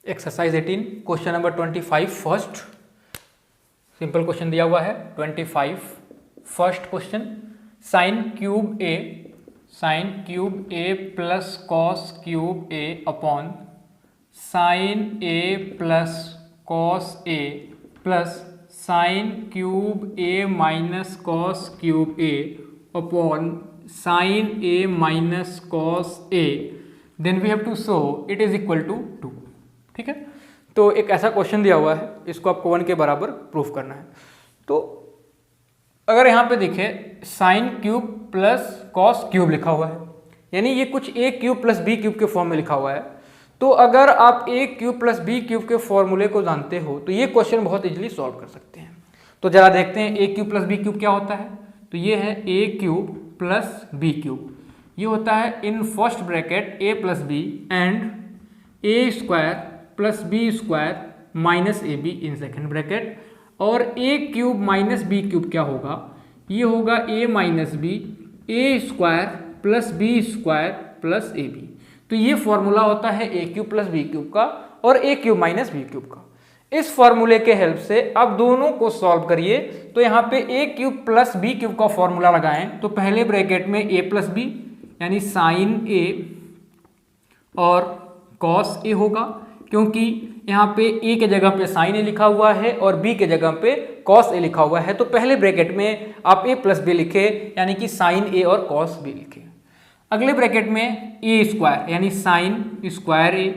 Exercise 18 question number 25 first simple question दिया हुआ है। 25 first question sine cube A plus cos cube A upon sine A plus cos A plus sine cube A minus cos cube A upon sine A minus cos A then we have to show it is equal to 2। ठीक है, तो एक ऐसा question दिया हुआ है, इसको आपको 1 के बराबर प्रूफ करना है। तो अगर यहाँ पे देखे sine cube plus cos cube लिखा हुआ है, यानी ये कुछ ए क्यूब प्लस बी क्यूब के फॉर्म में लिखा हुआ है। तो अगर आप ए क्यूब प्लस बी क्यूब के फॉर्मूले को जानते हो तो ये क्वेश्चन बहुत इजीली सॉल्व कर सकते हैं। तो जरा देखते हैं A cube plus B cube क्या होता है। तो ये है A cube plus B cube, ये होता है in first bracket A plus B and A square plus B square minus A B in second bracket. और A cube minus B cube क्या होगा, ये होगा A minus B A square plus B square plus A B. तो ये formula होता है A cube plus B cube का और A cube minus B cube का। इस फॉर्मूले के हेल्प से आप दोनों को सॉल्व करिए। तो यहाँ पे ए क्यूब प्लस बी क्यूब का फॉर्मूला लगाएं तो पहले ब्रैकेट में ए प्लस बी यानी साइन ए और कॉस ए होगा, क्योंकि यहाँ पे ए के जगह पे साइन ए लिखा हुआ है और बी के जगह पे कॉस ए लिखा हुआ है। तो पहले ब्रैकेट में आप ए प्लस बी लिखे यानी कि साइन ए और कॉस बी लिखे। अगले ब्रैकेट में ए स्क्वायर यानी sine square A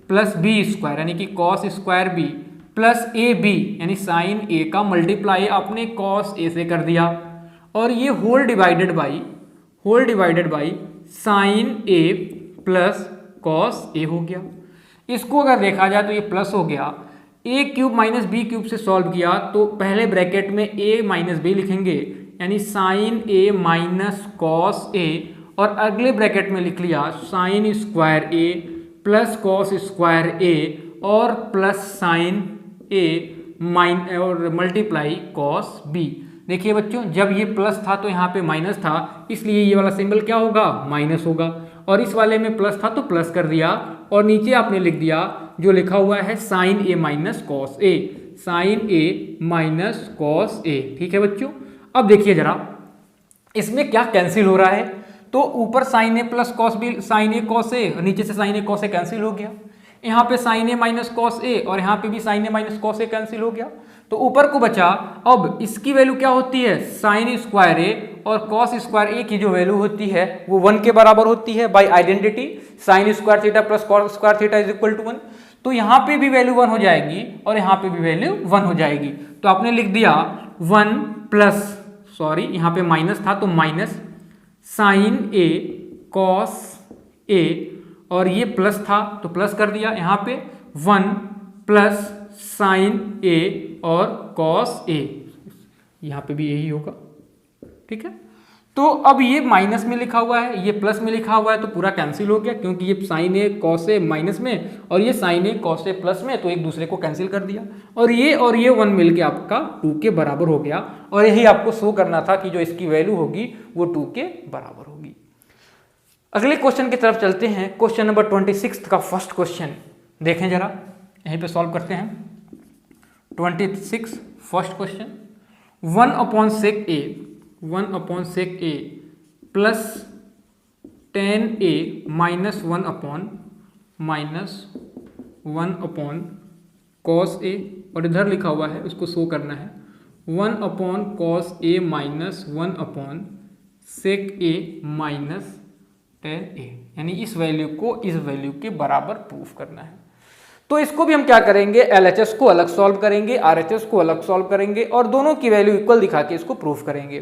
plus B square यानी कि cos square B plus A B यानी साइन ए का मल्टीप्लाई आपने कॉस ए से कर दिया। और ये whole divided by sine A plus cos A हो गया। इसको अगर देखा जाए तो ये प्लस हो गया। ए क्यूब माइनस बी क्यूब से सॉल्व किया तो पहले ब्रैकेट में ए माइनस बी लिखेंगे यानी sine A minus cos A, और अगले ब्रैकेट में लिख लिया sign square A plus cos square ए और प्लस साइन ए और मल्टीप्लाई कॉस बी। देखिए बच्चों, जब ये प्लस था तो यहाँ पे माइनस था, इसलिए ये वाला सिंबल क्या होगा, माइनस होगा। और इस वाले में प्लस था तो प्लस कर दिया और नीचे आपने लिख दिया जो लिखा हुआ है sign A minus cos A, sign A minus cos ए। ठीक है बच्चों, अब देखिए जरा इसमें क्या कैंसिल हो रहा है। तो ऊपर sign A plus cos B sign A cos A, नीचे से sign A cos A cancel हो गया। यहाँ पे sign A minus cos A और यहाँ पे भी sign A minus cos A cancel हो गया। तो ऊपर को बचा, अब इसकी वैल्यू क्या होती है, साइन स्क्वायर ए और कॉस स्क्वायर ए की जो वैल्यू होती है वो 1 के बराबर होती है by identity. Sine square theta plus cos square theta is equal to 1। तो यहाँ पे भी वैल्यू 1 हो जाएगी और यहाँ पे भी वैल्यू 1 हो जाएगी। तो आपने लिख दिया 1 प्लस, सॉरी यहाँ पे माइनस था तो minus sign A cos A, और ये प्लस था तो प्लस कर दिया। यहाँ पे 1 प्लस साइन ए और कॉस ए, यहाँ पे भी यही होगा। ठीक है, तो अब ये माइनस में लिखा हुआ है, ये प्लस में लिखा हुआ है, तो पूरा कैंसिल हो गया क्योंकि ये sign A cos A minus में और ये sign A cos A plus में, तो एक दूसरे को कैंसिल कर दिया और ये 1 मिलके आपका 2 के बराबर हो गया। और यही आपको शो करना था कि जो इसकी वैल्यू होगी वो 2 के बराबर होगी। अगले क्वेश्चन की तरफ चलते हैं। क्वेश्चन नंबर 26 का फर्स्ट क्वेश्चन देखें जरा, यहीं पे सॉल्व करते हैं। 26 first question, 1 upon sec A plus 10a minus 1 upon cos A, और इधर लिखा हुआ है उसको शो करना है 1 अपॉन कॉस ए माइनस 1 अपॉन सेक ए माइनस 10a, यानी इस वैल्यू को इस वैल्यू के बराबर प्रूफ करना है। तो इसको भी हम क्या करेंगे, LHS को अलग सॉल्व करेंगे, RHS को अलग सॉल्व करेंगे और दोनों की वैल्यू इक्वल दिखा के इसको प्रूफ करेंगे।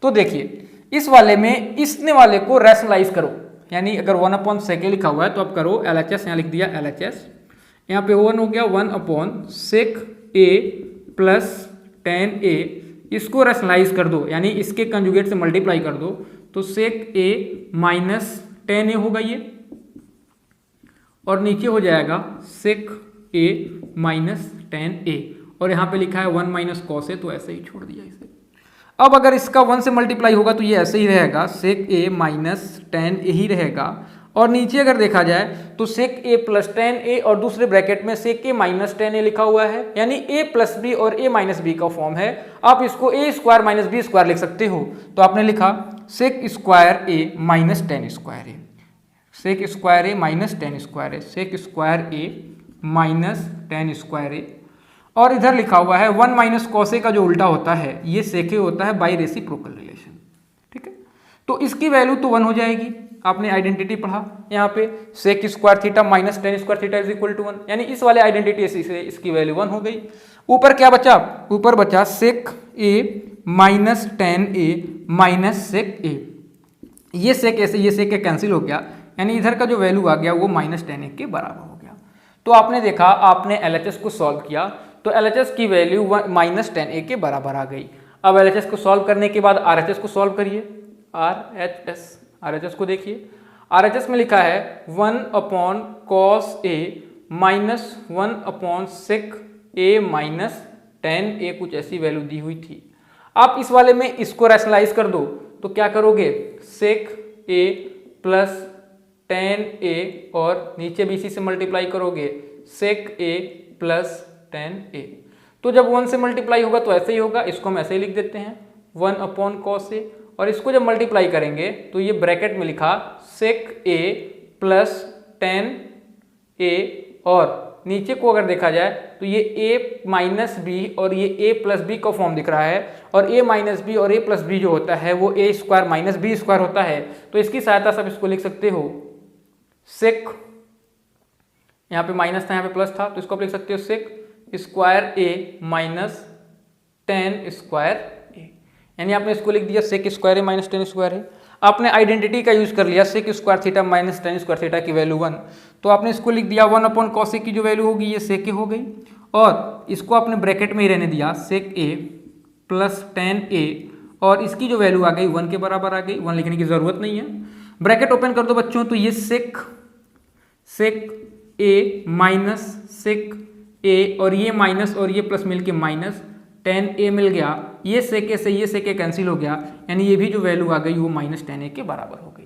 तो देखिए इस वाले में इसने वाले को रैशनलाइज करो, यानी अगर 1 अपॉन सेक ए लिखा हुआ है तो आप करो LHS, यहाँ लिख दिया LHS, यहाँ पे 1 हो गया 1 upon sec A plus 10a, इसको रैशनलाइज कर दो यानी इसके कंजुगेट से मल्टीप्लाई कर दो तो सेक ए माइनस 10a होगा ये, और नीचे हो जाएगा सेक ए माइनस 10a, और यहाँ पे लिखा है 1 माइनस कॉस ए, तो ऐसे ही छोड़ दिया इसे। अब अगर इसका 1 से मल्टीप्लाई होगा तो ये ऐसे ही रहेगा, सेक ए माइनस 10a ही रहेगा, और नीचे अगर देखा जाए तो sec a प्लस 10a और दूसरे ब्रैकेट में sec a माइनस 10a लिखा हुआ है, यानी a प्लस बी और a माइनस बी का फॉर्म है। आप इसको a square minus B square लिख सकते हो। तो आपने लिखा sec square a minus 10 square a, sec square a minus 10 square a, sec square a minus 10 square a, और इधर लिखा हुआ है 1 माइनस कॉस ए का जो उल्टा होता है ये sec a होता है बाई रेसिप्रोकल रिलेशन। ठीक है, तो इसकी वैल्यू तो 1 हो जाएगी। आपने आइडेंटिटी पढ़ा यहाँ पे sec square theta minus 10 square theta is equal to 1, यानी इस वाले आइडेंटिटी से इसकी वैल्यू 1 हो गई। ऊपर क्या बचा? ऊपर बचा sec a minus 10a minus sec a, ये sec a से ये sec a कैंसिल हो गया, यानी इधर का जो वैल्यू आ गया वो माइनस 10a के बराबर हो गया। तो आपने देखा, आपने LHS को सॉल्व किया तो LHS की वैल्यू माइनस 10a के बराबर आ गई। अब LHS को सॉल्व करने के बाद RHS को सॉल्व करिए। RHS को देखिए, RHS में लिखा है 1 upon cos a minus 1 upon sec a minus 10a, कुछ ऐसी वैल्यू दी हुई थी। आप इस वाले में इसको रैशनलाइज कर दो तो क्या करोगे, सेक a प्लस 10a और नीचे भी इसी से मल्टीप्लाई करोगे सेक a प्लस 10a। तो जब 1 से मल्टीप्लाई होगा तो ऐसे ही होगा, इसको हम ऐसे ही लिख देते हैं 1 अपॉन कॉस a, और इसको जब मल्टीप्लाई करेंगे तो ये ब्रैकेट में लिखा सेक a प्लस 10a, और नीचे को अगर देखा जाए तो ये a माइनस बी और ये a प्लस बी का फॉर्म दिख रहा है, और a माइनस बी और a प्लस बी जो होता है वो a square minus B square होता है। तो इसकी सहायता से आप इसको लिख सकते हो सेक, यहाँ पे माइनस था यहाँ पे प्लस था, तो इसको आप लिख सकते हो sec square a minus 10 square a, यानी आपने इसको लिख दिया sec square a minus 10 square a। आपने आइडेंटिटी का यूज कर लिया sec square theta minus 10 square theta की वैल्यू 1, तो आपने इसको लिख दिया 1 अपॉन कॉस ए की जो वैल्यू होगी ये सेक ए हो गई, और इसको आपने ब्रैकेट में ही रहने दिया सेक ए प्लस 10a, और इसकी जो वैल्यू आ गई 1 के बराबर आ गई, 1 लिखने की जरूरत नहीं है। ब्रैकेट ओपन कर दो बच्चों, तो ये सेक ए माइनस सेक ए और ये माइनस और ये प्लस मिलके माइनस 10a मिल गया, ये सेक ए से ये सेक ए कैंसिल हो गया, यानी ये भी जो वैल्यू आ गई वो माइनस 10a के बराबर हो गई।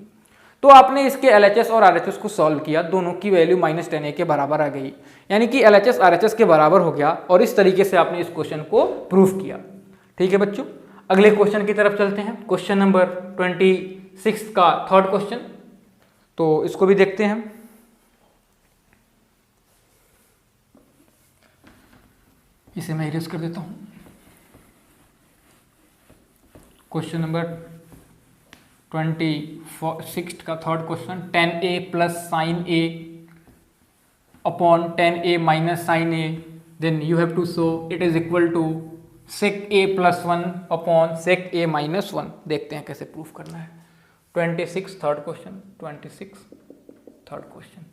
तो आपने इसके LHS और RHS को सॉल्व किया, दोनों की वैल्यू माइनस 10a के बराबर आ गई, यानी कि LHS RHS के बराबर हो गया, और इस तरीके से आपने इस क्वेश्चन को प्रूफ किया। ठीक है बच्चों, अगले क्वेश्चन की तरफ चलते हैं। क्वेश्चन नंबर 26 का थर्ड क्वेश्चन, तो इसको भी देखते हैं। इसे मैं इरेज कर देता हूं। क्वेश्चन नंबर 26 का third question, 10a plus sine a upon 10a minus sine a, then you have to show it is equal to sec a plus 1 upon sec a minus 1। देखते हैं कैसे प्रूफ करना है। 26 third question, 26 third question.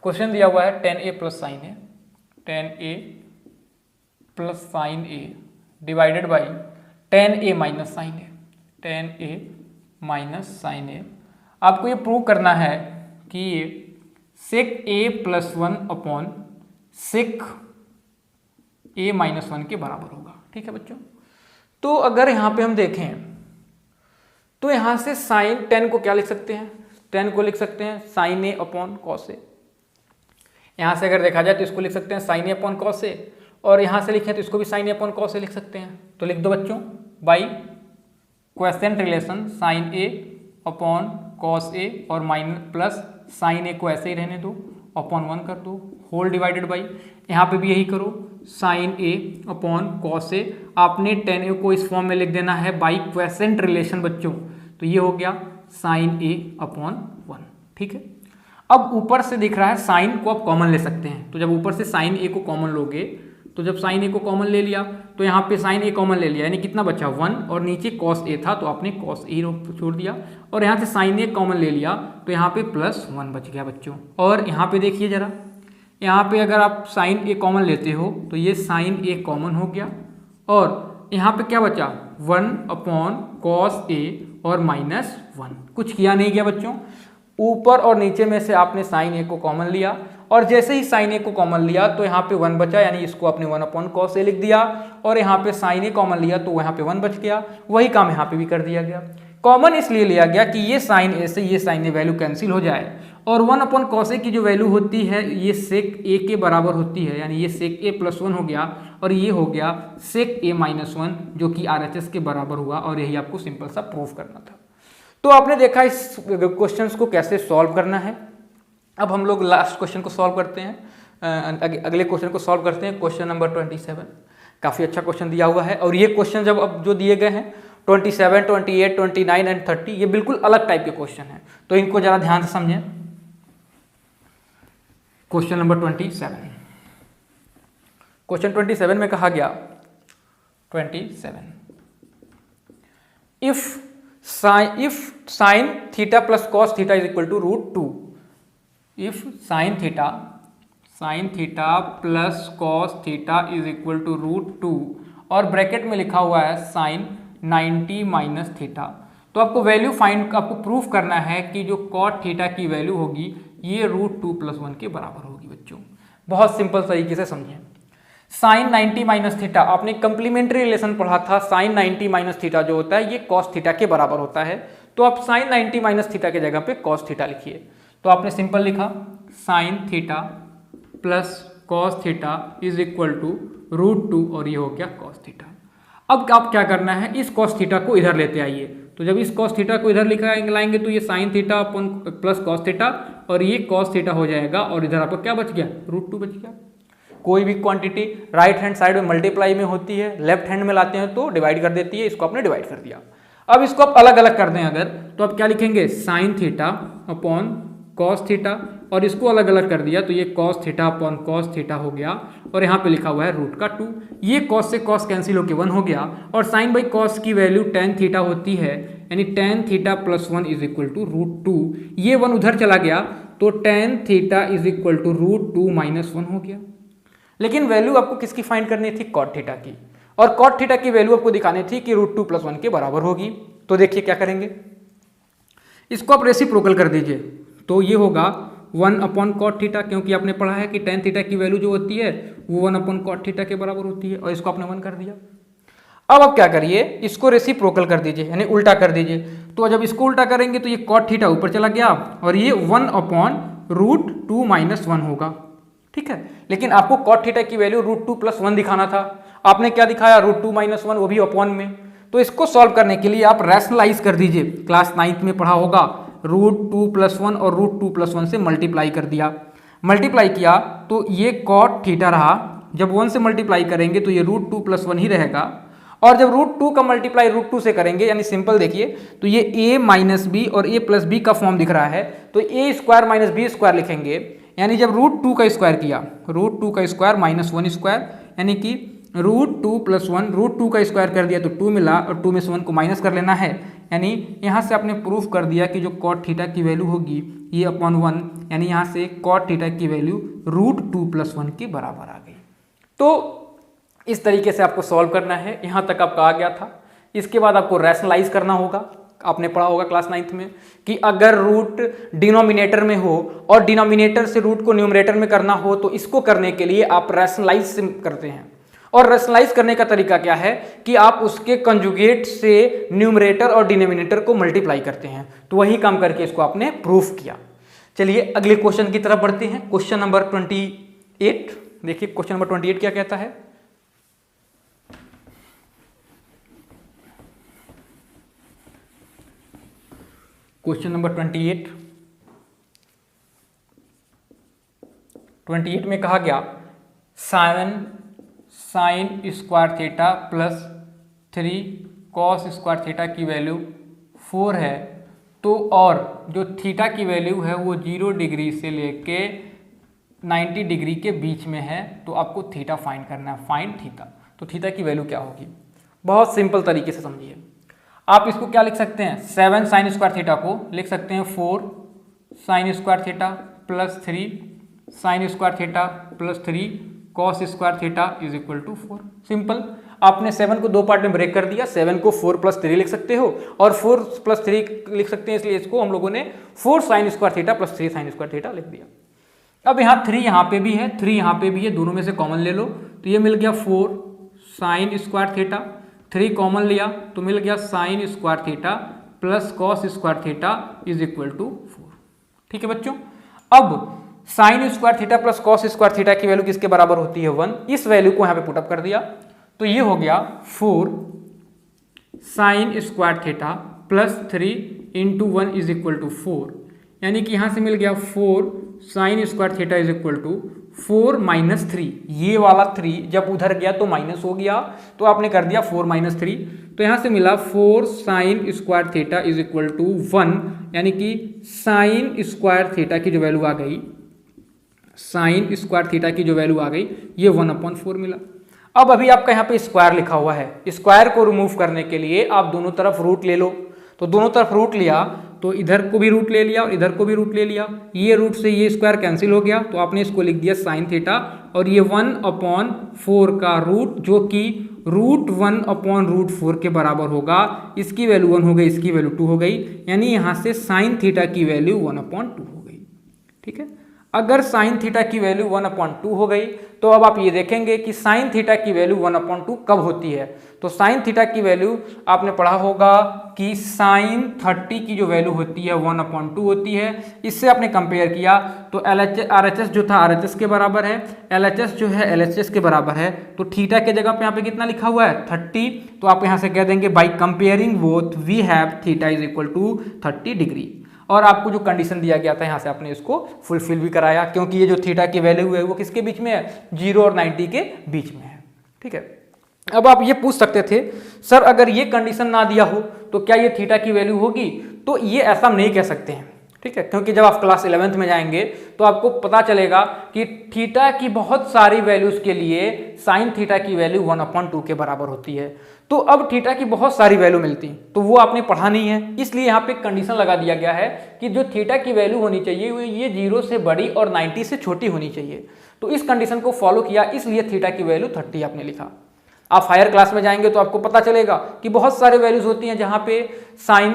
Question दिया हुआ है 10a plus sine a, 10a plus sine a divided by 10a minus sine a, 10a minus sine a। आपको ये प्रूव करना है कि ये sec a plus 1 upon sec a minus 1 के बराबर होगा। ठीक है बच्चों, तो अगर यहाँ पे हम देखें तो यहाँ से साइन 10 को क्या लिख सकते हैं, 10 को लिख सकते हैं sine a upon cos a। यहाँ से अगर देखा जाए तो इसको लिख सकते हैं sine a upon cos a, और यहाँ से लिखें तो इसको भी sine a upon cos a लिख सकते हैं। तो लिख दो बच्चों by question relation sine a upon cos a और माइनस प्लस साइन a को ऐसे ही रहने दो, अपॉन 1 कर दो, होल डिवाइडेड बाई, यहाँ पे भी यही करो sine a upon cos a। आपने 10a को इस फॉर्म में लिख देना है बाई क्वेश्चन रिलेशन बच्चों, तो ये हो गया साइन a अपॉन 1। ठीक है, अब ऊपर से दिख रहा है साइन को आप कॉमन ले सकते हैं, तो जब ऊपर से साइन a को कॉमन लोगे तो जब साइन a को कॉमन ले लिया तो यहाँ पे साइन a कॉमन ले लिया, यानी कितना बचा 1, और नीचे कॉस a था तो आपने कॉस a छोड़ दिया, और यहाँ से साइन a कॉमन ले लिया तो यहाँ पे प्लस 1 बच गया बच्चों। और यहाँ पे देखिए जरा, यहाँ पे अगर आप साइन a कॉमन लेते हो तो ये साइन a कॉमन हो गया, और यहाँ पे क्या बचा 1 अपॉन कॉस a और माइनस 1, कुछ किया नहीं गया बच्चों। ऊपर और नीचे में से आपने साइन a को कॉमन लिया, और जैसे ही साइन a को कॉमन लिया तो यहाँ पे 1 बचा, यानी इसको आपने 1 अपॉन कॉस a लिख दिया, और यहाँ पे साइन a कॉमन लिया तो यहाँ पे 1 बच गया। वही काम यहाँ पे भी कर दिया गया। कॉमन इसलिए लिया गया कि ये साइन a से ये साइन a वैल्यू कैंसिल हो जाए, और 1 अपॉन कॉस ए की जो वैल्यू होती है ये सेक ए के बराबर होती है, यानी ये सेक ए प्लस 1 हो गया और ये हो गया सेक ए माइनस 1 जो कि RHS के बराबर हुआ, और यही आपको सिंपल सा प्रूफ करना था। तो आपने देखा इस क्वेश्चन को कैसे सॉल्व करना है। अब हम लोग लास्ट क्वेश्चन को सॉल्व करते हैं, अगले क्वेश्चन को सॉल्व करते हैं। क्वेश्चन नंबर 27 काफ़ी अच्छा क्वेश्चन दिया हुआ है, और ये क्वेश्चन जब अब जो दिए गए हैं 27, 28, 29 एंड 30 ये बिल्कुल अलग टाइप के क्वेश्चन हैं, तो इनको जरा ध्यान से समझें। क्वेश्चन नंबर 27, क्वेश्चन 27 में कहा गया 27 if sine theta plus cos theta is equal to √2, if sine theta plus cos theta is equal to √2 और ब्रैकेट में लिखा हुआ है साइन 90 माइनस थीटा, तो आपको वैल्यू आपको प्रूफ करना है कि जो कॉट थीटा की वैल्यू होगी ये √2 + 1 के बराबर होगी। बच्चों बहुत सिंपल तरीके से समझें। साइन 90 माइनस थीटा आपने कंप्लीमेंट्री रिलेशन पढ़ा था, साइन 90 माइनस थीटा जो होता है ये कॉस थीटा के बराबर होता है, तो आप साइन 90 माइनस थीटा के जगह पे कॉस थीटा लिखिए। तो आपने सिंपल लिखा sine theta plus cos theta is equal to √2 और ये हो गया कॉस थीटा। अब आप क्या करना है, इस कॉस थीटा को इधर लेते आइए, तो जब इस कॉस थीटा को इधर लाएंगे तो ये साइन थीटा अपन प्लस कॉस थीटा और ये कॉस थीटा हो जाएगा, और इधर आपको क्या बच गया √2 बच गया। कोई भी क्वांटिटी राइट हैंड साइड में मल्टीप्लाई में होती है, लेफ्ट हैंड में लाते हैं तो डिवाइड कर देती है, इसको आपने डिवाइड कर दिया। अब इसको आप अलग अलग कर दें अगर, तो आप क्या लिखेंगे sine theta upon cos theta, और इसको अलग अलग कर दिया तो ये cos theta upon cos theta हो गया, और यहाँ पे लिखा हुआ है √2। ये कॉस से कॉस कैंसिल होकर 1 हो गया, और साइन बाई कॉस की वैल्यू tan थीटा होती है, यानी tan theta plus 1 is equal to √2। ये 1 उधर चला गया तो tan theta is equal to √2 - 1 हो गया। लेकिन वैल्यू आपको किसकी फाइंड करनी थी, कॉट थीटा की, और कॉट थीटा की वैल्यू आपको दिखानी थी कि √2 + 1 के बराबर होगी। तो देखिए क्या करेंगे, इसको आप रेसिप्रोकल कर दीजिए, तो ये होगा 1 अपॉन कॉट थीटा, क्योंकि आपने पढ़ा है कि tan थीटा की वैल्यू जो होती है वो 1 अपॉन कॉट थीटा के बराबर होती है, और इसको आपने 1 कर दिया। अब आप क्या करिए, इसको रेसिप्रोकल कर दीजिए, यानी उल्टा कर दीजिए। तो जब इसको उल्टा करेंगे तो ये कॉट थीटा ऊपर चला गया और ये 1 अपॉन √2 - 1 होगा, ठीक है। लेकिन आपको कॉट थीटा की वैल्यू √2 + 1 दिखाना था, आपने क्या दिखाया √2 - 1, वो भी अपॉन में। तो इसको सॉल्व करने के लिए आप रैशनलाइज कर दीजिए, क्लास 9th में पढ़ा होगा, √2 + 1 और √2 + 1 से मल्टीप्लाई कर दिया। मल्टीप्लाई किया तो ये कॉट थीटा रहा, जब 1 से मल्टीप्लाई करेंगे तो ये √2 + 1 ही रहेगा, और जब √2 का मल्टीप्लाई √2 से करेंगे, यानी सिंपल देखिए तो ये a - b और a + b का फॉर्म दिख रहा है, तो a² - b² लिखेंगे, यानी जब √2 का स्क्वायर किया, √2 का स्क्वायर -1², यानी कि √2 + 1, √2 का स्क्वायर कर दिया तो 2 मिला, और 2 में से 1 को माइनस कर लेना है, यानी यहाँ से आपने प्रूफ कर दिया कि जो कॉट थीटा की वैल्यू होगी ये अपॉन 1, यानी यहाँ से कॉट थीटा की वैल्यू √2 + 1 के बराबर आ गई। तो इस तरीके से आपको सॉल्व करना है, यहाँ तक आपका आ गया था। इसके बाद आपको रैशनलाइज करना होगा, आपने पढ़ा होगा क्लास 9th में कि अगर रूट डिनोमिनेटर में हो और डिनोमिनेटर से रूट को न्यूमरेटर में करना हो तो इसको करने के लिए आप रैशनलाइज करते हैं, और रैशनलाइज करने का तरीका क्या है कि आप उसके कंजुगेट से न्यूमरेटर और डिनोमिनेटर को मल्टीप्लाई करते हैं। तो वही काम करके इसको आपने प्रूफ किया। चलिए अगले क्वेश्चन की तरफ बढ़ते हैं। क्वेश्चन नंबर 28 देखिए, क्वेश्चन नंबर 28 क्या कहता है। क्वेश्चन नंबर 28 में कहा गया sine square theta plus 3 cos square theta की वैल्यू 4 है, तो और जो थीटा की वैल्यू है वो 0 डिग्री से लेके 90 डिग्री के बीच में है, तो आपको थीटा फाइंड करना है, फाइंड थीटा। तो थीटा की वैल्यू क्या होगी, बहुत सिंपल तरीके से समझिए। आप इसको क्या लिख सकते हैं, 7 साइन स्क्वायर थीटा को लिख सकते हैं 4 sine square theta plus 3 sine square theta plus 3 cos square theta is equal to 4। Simple, आपने 7 को 2 पार्ट में ब्रेक कर दिया, 7 को 4 + 3 लिख सकते हो और 4 + 3 लिख सकते हैं, इसलिए इसको हम लोगों ने 4 sine square theta plus 3 sine square theta लिख दिया। अब यहाँ 3 यहाँ पे भी है, 3 यहाँ पे भी है, दोनों में से कॉमन ले लो, तो ये मिल गया 4 साइन स्क्वायर थीटा, 3 कॉमन लिया तो मिल गया sine square theta plus cos square theta is equal to 4। ठीक है बच्चों, अब sine square theta plus cos square theta की वैल्यू किसके बराबर होती है 1, इस वैल्यू को यहां पे पुटअप कर दिया तो ये हो गया 4 sine square theta plus 3 into 1 is equal to 4, यानी कि यहां से मिल गया 4 sine square theta is equal to 4 minus 3, ये वाला 3 जब उधर गया तो माइनस हो गया तो आपने कर दिया 4 माइनस 3, तो यहां से मिला 4 sine square theta is equal to 1, यानी कि साइन स्क्वायर थीटा की जो वैल्यू आ गई, साइन स्क्वायर थीटा की जो वैल्यू आ गई ये 1/4 मिला। अब अभी आपका यहाँ पे स्क्वायर लिखा हुआ है, स्क्वायर को रिमूव करने के लिए आप दोनों तरफ रूट ले लो, तो दोनों तरफ रूट लिया तो इधर को भी रूट ले लिया और इधर को भी रूट ले लिया, ये रूट से ये स्क्वायर कैंसिल हो गया तो आपने इसको लिख दिया साइन थीटा और ये 1/4 का रूट जो कि रूट 1/√4 के बराबर होगा, इसकी वैल्यू 1 हो गई, इसकी वैल्यू 2 हो गई, यानी यहाँ से साइन थीटा की वैल्यू 1/2 हो गई। ठीक है, अगर साइन थीटा की वैल्यू 1/2 हो गई तो अब आप ये देखेंगे कि साइन थीटा की वैल्यू 1/2 कब होती है, तो साइन थीटा की वैल्यू आपने पढ़ा होगा कि साइन 30 की जो वैल्यू होती है 1/2 होती है। इससे आपने कंपेयर किया तो RHS जो था RHS के बराबर है, LHS जो है LHS के बराबर है, तो थीटा के जगह पे यहाँ पे कितना लिखा हुआ है 30, तो आप यहाँ से कह देंगे by comparing both we have theta is equal to 30 degree. और आपको जो कंडीशन दिया गया था यहाँ से आपने इसको फुलफिल भी कराया, क्योंकि ये जो थीटा की वैल्यू है वो किसके बीच में है, 0 और 90 के बीच में है। ठीक है, अब आप ये पूछ सकते थे सर अगर ये कंडीशन ना दिया हो तो क्या ये थीटा की वैल्यू होगी, तो ये ऐसा नहीं कह सकते हैं। ठीक है, क्योंकि जब आप क्लास 11th में जाएंगे तो आपको पता चलेगा कि थीटा की बहुत सारी वैल्यूज के लिए साइन थीटा की वैल्यू 1/2 के बराबर होती है। तो अब थीटा की बहुत सारी वैल्यू मिलती तो वो आपने पढ़ा नहीं है, इसलिए यहाँ पे कंडीशन लगा दिया गया है कि जो थीटा की वैल्यू होनी चाहिए वो ये 0 से बड़ी और 90 से छोटी होनी चाहिए। तो इस कंडीशन को फॉलो किया, इसलिए थीटा की वैल्यू 30 आपने लिखा। आप हायर क्लास में जाएंगे तो आपको पता चलेगा कि बहुत सारे वैल्यूज होती हैं जहां पे साइन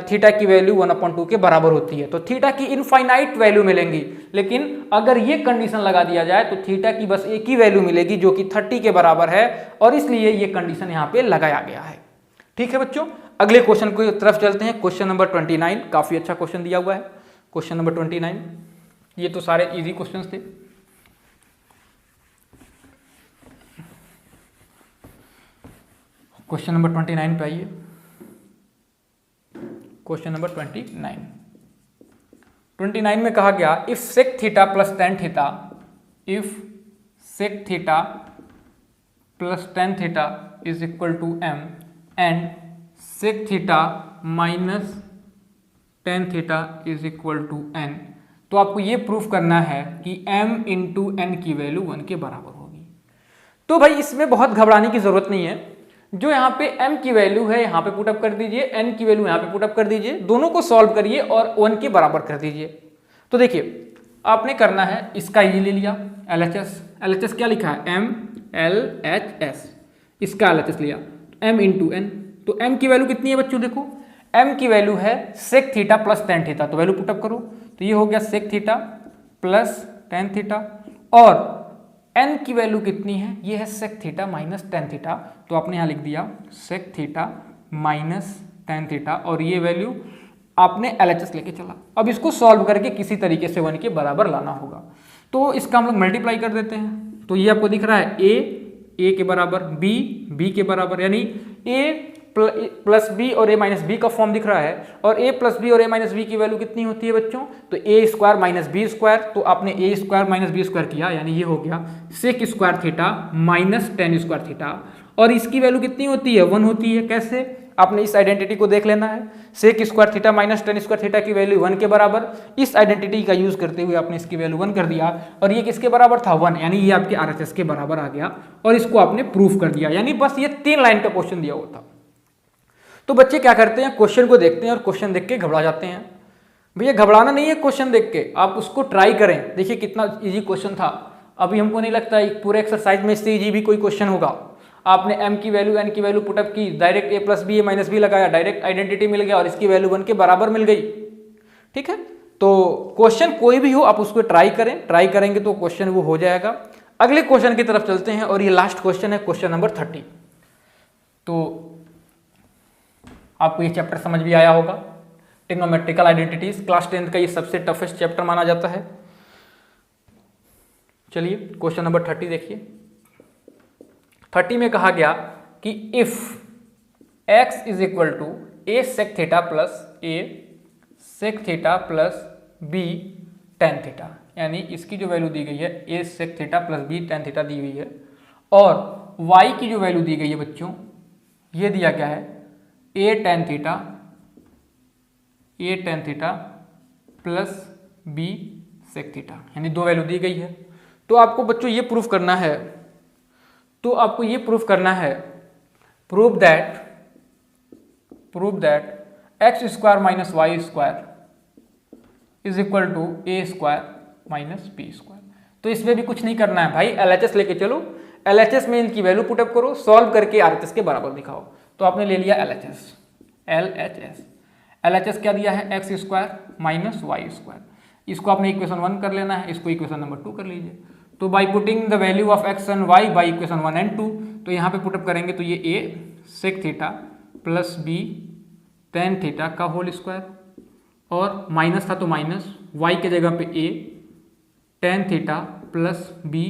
थीटा की वैल्यू 1/2 के बराबर होती है, तो थीटा की इनफाइनाइट वैल्यू मिलेंगी, लेकिन अगर ये कंडीशन लगा दिया जाए तो थीटा की बस एक ही वैल्यू मिलेगी जो कि 30 के बराबर है, और इसलिए ये कंडीशन यहाँ पे लगाया गया है। ठीक है बच्चों, अगले क्वेश्चन की तरफ चलते हैं। क्वेश्चन नंबर 29, काफी अच्छा क्वेश्चन दिया हुआ है। क्वेश्चन नंबर 29, ये तो सारे इजी क्वेश्चन थे। क्वेश्चन नंबर 29 पे आइए। क्वेश्चन नंबर 29 में कहा गया if sec theta plus tan theta, if sec theta plus tan theta is equal to m and sec theta minus tan theta is equal to n, तो आपको ये proof करना है कि m इंटू n की वैल्यू 1 के बराबर होगी। तो भाई इसमें बहुत घबराने की जरूरत नहीं है, जो यहाँ पे m की वैल्यू है यहाँ पे पुटअप कर दीजिए, n की वैल्यू यहाँ पे पुटअप कर दीजिए, दोनों को सॉल्व करिए और 1 के बराबर कर दीजिए। तो देखिए आपने करना है, इसका ये ले लिया LHS क्या लिखा है MLHS, इसका LHS लिया m इंटू n, तो m की वैल्यू कितनी है बच्चों, देखो m की वैल्यू है sec theta plus tan theta, तो वैल्यू पुटअप करो, तो ये हो गया sec theta plus tan theta, और n की वैल्यू कितनी है, ये है sec theta minus tan theta, तो आपने यहाँ लिख दिया sec theta minus tan theta, और ये वैल्यू आपने LHS लेके चला। अब इसको सॉल्व करके किसी तरीके से 1 के बराबर लाना होगा, तो इसका हम लोग मल्टीप्लाई कर देते हैं। तो ये आपको दिख रहा है a के बराबर, b के बराबर, यानी a प्लस बी और a माइनस बी का फॉर्म दिख रहा है, और a प्लस बी और a माइनस बी की वैल्यू कितनी होती है बच्चों, तो a square minus B square, तो आपने a square minus B square किया, यानी ये हो गया sec square theta minus tan square theta, और इसकी वैल्यू कितनी होती है 1 होती है। कैसे, आपने इस आइडेंटिटी को देख लेना है, sec square theta minus tan square theta की वैल्यू 1 के बराबर, इस आइडेंटिटी का यूज करते हुए आपने इसकी वैल्यू 1 कर दिया, और ये किसके बराबर था 1, यानी ये आपके RHS के बराबर आ गया, और इसको आपने प्रूफ कर दिया। यानी बस ये 3 लाइन का क्वेश्चन दिया हुआ था। तो बच्चे क्या करते हैं, क्वेश्चन को देखते हैं और क्वेश्चन देख के घबरा जाते हैं। भैया घबराना नहीं है, क्वेश्चन देख के आप उसको ट्राई करें, देखिए कितना इजी क्वेश्चन था। अभी हमको नहीं लगता पूरे एक्सरसाइज में इससे इजी भी कोई क्वेश्चन होगा। आपने m की वैल्यू n की वैल्यू पुटअप की, direct a plus B a minus B लगाया, डायरेक्ट आइडेंटिटी मिल गया और इसकी वैल्यू 1 के बराबर मिल गई। ठीक है, तो क्वेश्चन कोई भी हो आप उसको ट्राई करें, ट्राई करेंगे तो क्वेश्चन वो हो जाएगा। अगले क्वेश्चन की तरफ चलते हैं, और ये लास्ट क्वेश्चन है, क्वेश्चन नंबर 30। तो आपको ये चैप्टर समझ भी आया होगा, ट्रिग्नोमेट्रिकल आइडेंटिटीज, क्लास 10 का ये सबसे टफेस्ट चैप्टर माना जाता है। चलिए क्वेश्चन नंबर 30 देखिए। 30 में कहा गया कि if x is equal to a sec theta plus a sec theta plus b tan theta, यानी इसकी जो वैल्यू दी गई है a sec theta plus b tan theta दी गई है, और y की जो वैल्यू दी गई है बच्चों, ये दिया क्या है a tan theta plus b sec theta, यानी दो वैल्यू दी गई है। तो आपको बच्चों ये प्रूफ करना है, prove that X square minus Y square is equal to A square minus B square. तो इसमें भी कुछ नहीं करना है भाई, एलएचएस लेके चलो, एलएचएस में इनकी वैल्यू पुटअप करो, सॉल्व करके आरएचएस के बराबर दिखाओ। तो आपने ले लिया एलएचएस क्या दिया है, X square minus Y square, इसको आपने इक्वेशन 1 कर लेना है, इसको इक्वेशन नंबर 2 कर लीजिए। तो by putting the value of X and Y by equation 1 and 2, तो यहाँ पे पुटअप करेंगे तो ये a sec theta plus b tan theta का होल स्क्वायर, और माइनस था तो माइनस, y के जगह पे a tan theta plus b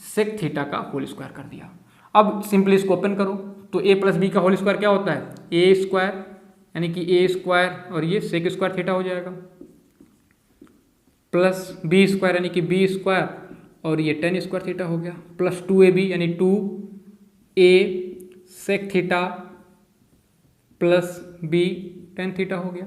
sec theta का होल स्क्वायर कर दिया। अब सिंपली इसको ओपन करो, तो a प्लस b का होल स्क्वायर क्या होता है, a स्क्वायर, यानी कि a स्क्वायर और ये sec स्क्वायर थीटा हो जाएगा, प्लस b स्क्वायर यानी कि b स्क्वायर और ये tan स्क्वायर थीटा हो गया, प्लस 2ab यानी 2a sec theta plus b tan theta हो गया।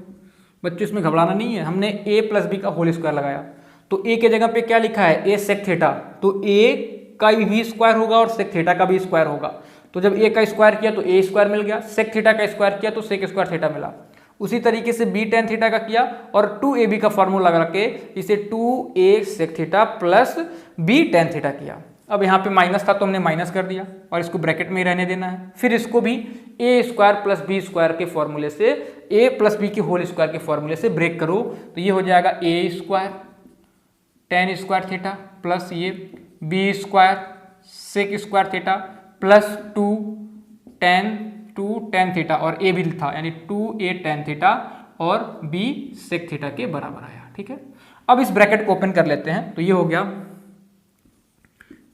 बच्चों इसमें घबराना नहीं है, हमने a प्लस b का होल स्क्वायर लगाया, तो a के जगह पे क्या लिखा है a sec थीटा, तो a का भी स्क्वायर होगा और sec थीटा का भी स्क्वायर होगा। तो जब a का स्क्वायर किया तो a स्क्वायर मिल गया, sec थीटा का स्क्वायर किया तो sec स्क्वायर थीटा मिला। उसी तरीके से b tan थीटा का किया और 2ab का फॉर्मूला लगा के इसे 2a sec theta plus b tan theta किया। अब यहाँ पे माइनस था तो हमने माइनस कर दिया और इसको ब्रैकेट में ही रहने देना है। फिर इसको भी a square plus B square के फॉर्मूले से, a प्लस बी के होल स्क्वायर के फॉर्मूले से ब्रेक करो, तो ये हो जाएगा a square tan square theta plus ये b square sec square theta plus 2 tan theta, और a भी था यानी 2a tan थीटा और b sec थीटा के बराबर आया। ठीक है, अब इस ब्रैकेट को ओपन कर लेते हैं, तो ये हो गया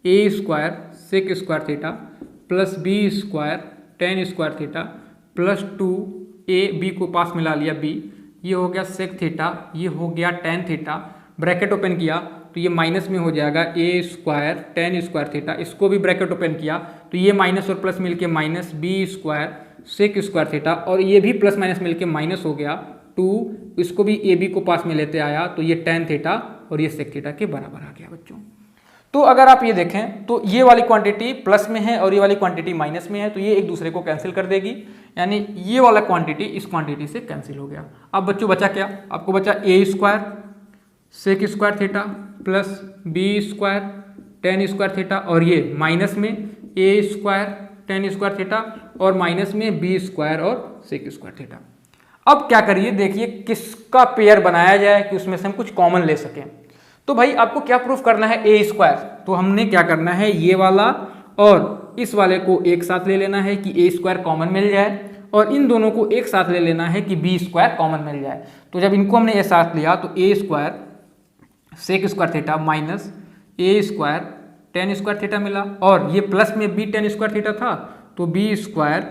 a square sec square theta plus b square tan square theta plus 2a b को पास मिला लिया b, ये हो गया sec थीटा, ये हो गया tan थीटा, ब्रैकेट ओपन किया तो ये माइनस में हो जाएगा a square tan square theta, इसको भी ब्रैकेट ओपन किया तो ये माइनस और प्लस मिलके minus b square sec square theta, और ये भी प्लस माइनस मिलके माइनस हो गया 2, इसको भी a b को पास में लेते आया तो ये tan थीटा और ये sec थीटा के बराबर आ गया बच्चों। तो अगर आप ये देखें तो ये वाली क्वांटिटी प्लस में है और ये वाली क्वांटिटी माइनस में है, तो ये एक दूसरे को कैंसिल कर देगी, यानी ये वाला क्वांटिटी इस क्वांटिटी से कैंसिल हो गया। अब बच्चों बचा क्या, आपको बचा a square sec square theta plus b square tan square theta, और ये माइनस में a square tan square theta और माइनस में b स्क्वायर और sec स्क्वायर थीटा। अब क्या करिए, देखिए किसका पेयर बनाया जाए कि उसमें से हम कुछ कॉमन ले सकें। तो भाई आपको क्या प्रूफ करना है, a स्क्वायर, तो हमने क्या करना है, ये वाला और इस वाले को एक साथ ले लेना है कि a स्क्वायर कॉमन मिल जाए, और इन दोनों को एक साथ ले लेना है कि b स्क्वायर कॉमन मिल जाए। तो जब इनको हमने एक साथ लिया तो a square sec square theta minus a square tan square theta मिला, और ये प्लस में b tan स्क्वायर थीटा था तो b square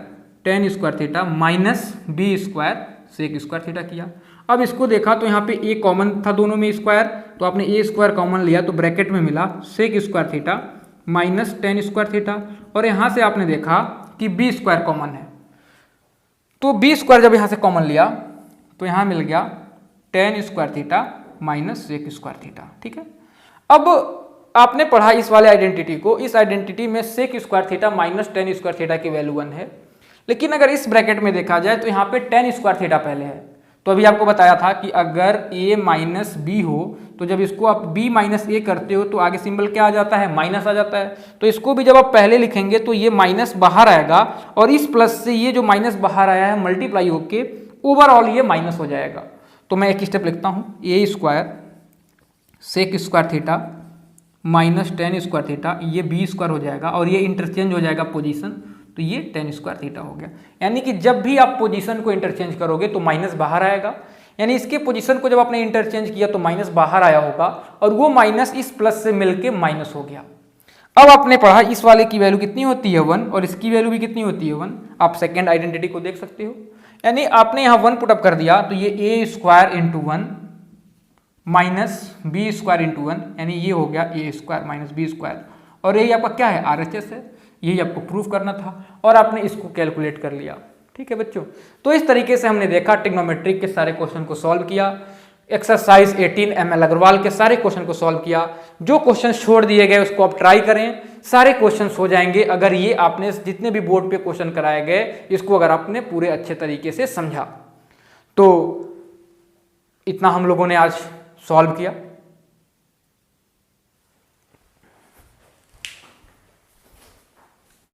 tan square theta minus b square sec square theta किया। अब इसको देखा तो यहाँ पे a कॉमन था दोनों में स्क्वायर, तो आपने a स्क्वायर कॉमन लिया तो ब्रैकेट में मिला sec square theta minus tan square theta, और यहाँ से आपने देखा कि b स्क्वायर कॉमन है, तो b स्क्वायर जब यहाँ से कॉमन लिया तो यहाँ मिल गया tan square theta minus sec square theta. ठीक है, अब आपने पढ़ा इस वाले आइडेंटिटी को, इस आइडेंटिटी में sec square theta minus tan square theta की वैल्यू 1 है, लेकिन अगर इस ब्रैकेट में देखा जाए तो यहाँ पे tan स्क्वायर थीटा पहले है। तो अभी आपको बताया था कि अगर a माइनस बी हो तो जब इसको आप b माइनस ए करते हो तो आगे सिंबल क्या आ जाता है, माइनस आ जाता है। तो इसको भी जब आप पहले लिखेंगे तो ये माइनस बाहर आएगा, और इस प्लस से ये जो माइनस बाहर आया है मल्टीप्लाई होके ओवरऑल ये माइनस हो जाएगा। तो मैं एक स्टेप लिखता हूँ, a square sec square theta minus tan square theta, ये b स्क्वायर हो जाएगा और ये इंटरचेंज हो जाएगा पोजीशन, तो ये tan स्क्वायर थीटा हो गया। यानी कि जब भी आप पोजीशन को इंटरचेंज करोगे तो माइनस बाहर आएगा, यानी इसके पोजीशन को जब आपने इंटरचेंज किया तो माइनस बाहर आया होगा और वो माइनस इस प्लस से मिलके माइनस हो गया। अब आपने पढ़ा इस वाले की वैल्यू कितनी होती है 1 और इसकी वैल्यू भी कितनी होती है 1। आप सेकेंड आइडेंटिटी को देख सकते हो, यानी आपने यहाँ 1 पुटअप कर दिया तो ये A square into 1 minus B square into 1, यानी ये हो गया A square minus B square, और ये आपका क्या है RHS है, यही आपको प्रूव करना था और आपने इसको कैलकुलेट कर लिया। ठीक है बच्चों, तो इस तरीके से हमने देखा ट्रिग्नोमेट्रिक के सारे क्वेश्चन को सॉल्व किया। एक्सरसाइज 18 ML अग्रवाल के सारे क्वेश्चन को सॉल्व किया। जो क्वेश्चन छोड़ दिए गए उसको आप ट्राई करें, सारे क्वेश्चन हो जाएंगे अगर ये आपने जितने भी बोर्ड पे क्वेश्चन कराए गए इसको अगर आपने पूरे अच्छे तरीके से समझा। तो इतना हम लोगों ने आज सॉल्व किया।